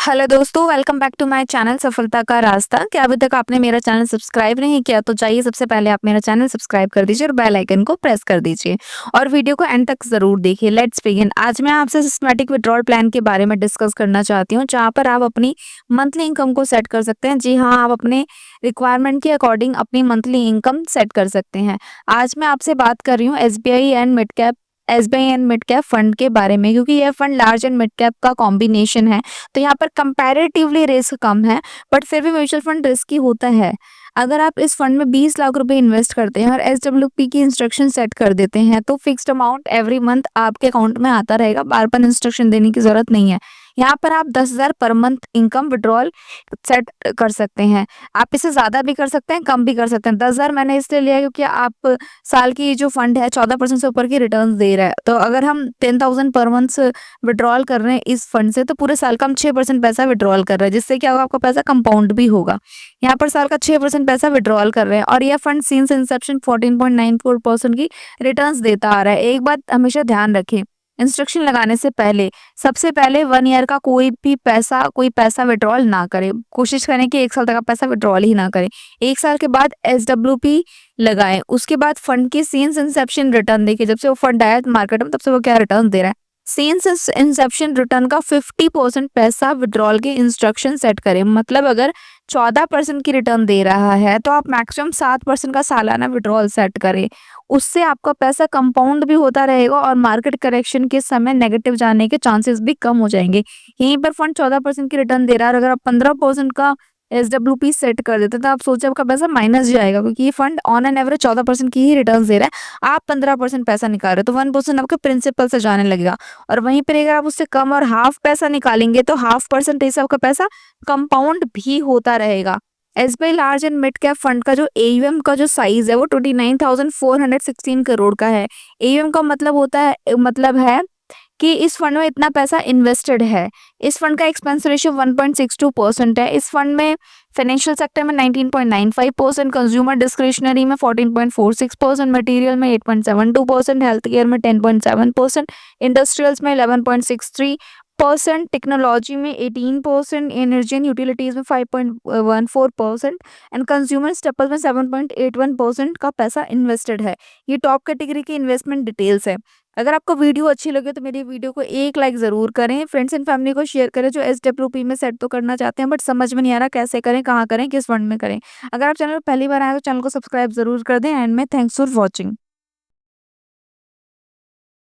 Hello दोस्तों, welcome back to my channel सफलता का रास्ता। क्या अभी तक आपने मेरा चैनल सब्सक्राइब नहीं किया तो जाइए सबसे पहले आप मेरा चैनल सब्सक्राइब कर दीजिए और बेल आइकन को प्रेस कर दीजिए और वीडियो को एंड तक जरूर देखिए। Let's begin. आज मैं आपसे सिस्टमैटिक विड्रॉल प्लान के बारे में डिस्कस करना चाहती हूँ, जहाँ पर आप अपनी मंथली इनकम को सेट कर सकते हैं। जी हाँ, आप अपने रिक्वायरमेंट के अकॉर्डिंग अपनी मंथली इनकम सेट कर सकते हैं। आज मैं आपसे बात कर रही हूँ SBI and mid cap fund के बारे में, क्योंकि यह fund large and mid cap का कॉम्बिनेशन है। तो यहाँ पर कंपैरेटिवली रिस्क कम है, बट फिर भी म्यूचुअल फंड रिस्की होता है। अगर आप इस फंड में 20 लाख रुपए इन्वेस्ट करते हैं और एसडब्ल्यूपी की इंस्ट्रक्शन सेट कर देते हैं तो फिक्स्ड अमाउंट एवरी मंथ आपके अकाउंट में आता रहेगा। बार बार इंस्ट्रक्शन देने की जरूरत नहीं है। यहाँ पर आप 10,000 per month income withdrawal set कर सकते हैं। आप इसे ज्यादा भी कर सकते हैं, कम भी कर सकते हैं। 10,000 मैंने इसलिए लिया क्योंकि आप साल की जो फंड है 14% से ऊपर की रिटर्न दे रहा है। तो अगर हम 10,000 पर मंथ विड्रॉल कर रहे हैं इस फंड से, तो पूरे साल का हम 6% पैसा विड्रॉल कर रहे हैं, जिससे क्या होगा, आपका पैसा कंपाउंड भी होगा। यहाँ पर साल का 6% पैसा विड्रॉल कर रहे हैं और यह फंड सिंस इंसेप्शन 14.94% की रिटर्न्स देता आ रहा है। एक बात हमेशा ध्यान रखें, इंस्ट्रक्शन लगाने से पहले सबसे पहले 1 ईयर का कोई पैसा विड्रॉल ना करें। कोशिश करें कि 1 साल तक का पैसा विड्रॉल ही ना करें। 1 साल के बाद एसडब्ल्यूपी लगाएं, उसके बाद फंड की सिंस इंसेप्शन रिटर्न देखिए। जब से वो फंड आया मार्केट में तब से वो क्या रिटर्न दे रहा है। सिंस इंसेप्शन रिटर्न का 50% पैसा विड्रॉल के इंस्ट्रक्शन सेट करें। मतलब अगर 14% की रिटर्न दे रहा है तो आप मैक्सिमम 7% का सालाना विड्रॉल सेट करें। उससे आपका पैसा कंपाउंड भी होता रहेगा और मार्केट करेक्शन के समय नेगेटिव जाने के चांसेस भी कम हो जाएंगे। यहीं पर फंड 14% की रिटर्न दे रहा है और अगर आप 15% का एसडब्ल्यूपी सेट कर देते हैं तो आप सोचिए आपका पैसा माइनस जाएगा, क्योंकि ये फंड ऑन एन एवरेज 14% की ही रिटर्न दे रहा है। आप 15% पैसा निकाल रहे हो तो 1% आपके प्रिंसिपल से जाने लगेगा। और वहीं पर अगर आप उससे कम और हाफ पैसा निकालेंगे तो हाफ परसेंटेज से आपका पैसा कंपाउंड भी होता रहेगा। SBI large and mid cap fund का जो एयूएम का जो साइज है वो 29,416 करोड़ का है। एयूएम का मतलब है कि इस फंड में इतना पैसा इन्वेस्टेड है। इस फंड का एक्सपेंस रेशियो 1.62% है। इस फंड में फाइनेंशियल सेक्टर में 19.95%, कंज्यूमर डिस्क्रिशनरी में 14.46%, मटेरियल में 8.72%, हेल्थ केयर में 10.7%, इंडस्ट्रियल्स में 11.63%, टेक्नोलॉजी में 18%, एनर्जी एंड यूटिलिटीज में 5.14% एंड कंज्यूमर स्टेपल्स में 7.81% का पैसा इन्वेस्टेड है। ये टॉप कैटेगरी की इन्वेस्टमेंट डिटेल्स है। अगर आपको वीडियो अच्छी लगे तो मेरी वीडियो को एक लाइक जरूर करें। फ्रेंड्स एंड फैमिली को शेयर करें जो एसडब्ल्यूपी में सेट तो करना चाहते हैं बट समझ में नहीं आ रहा कैसे करें, कहाँ करें, किस फंड में करें। अगर आप चैनल पर पहली बार आए तो चैनल को सब्सक्राइब जरूर कर दें। एंड में थैंक्स फॉर वॉचिंग।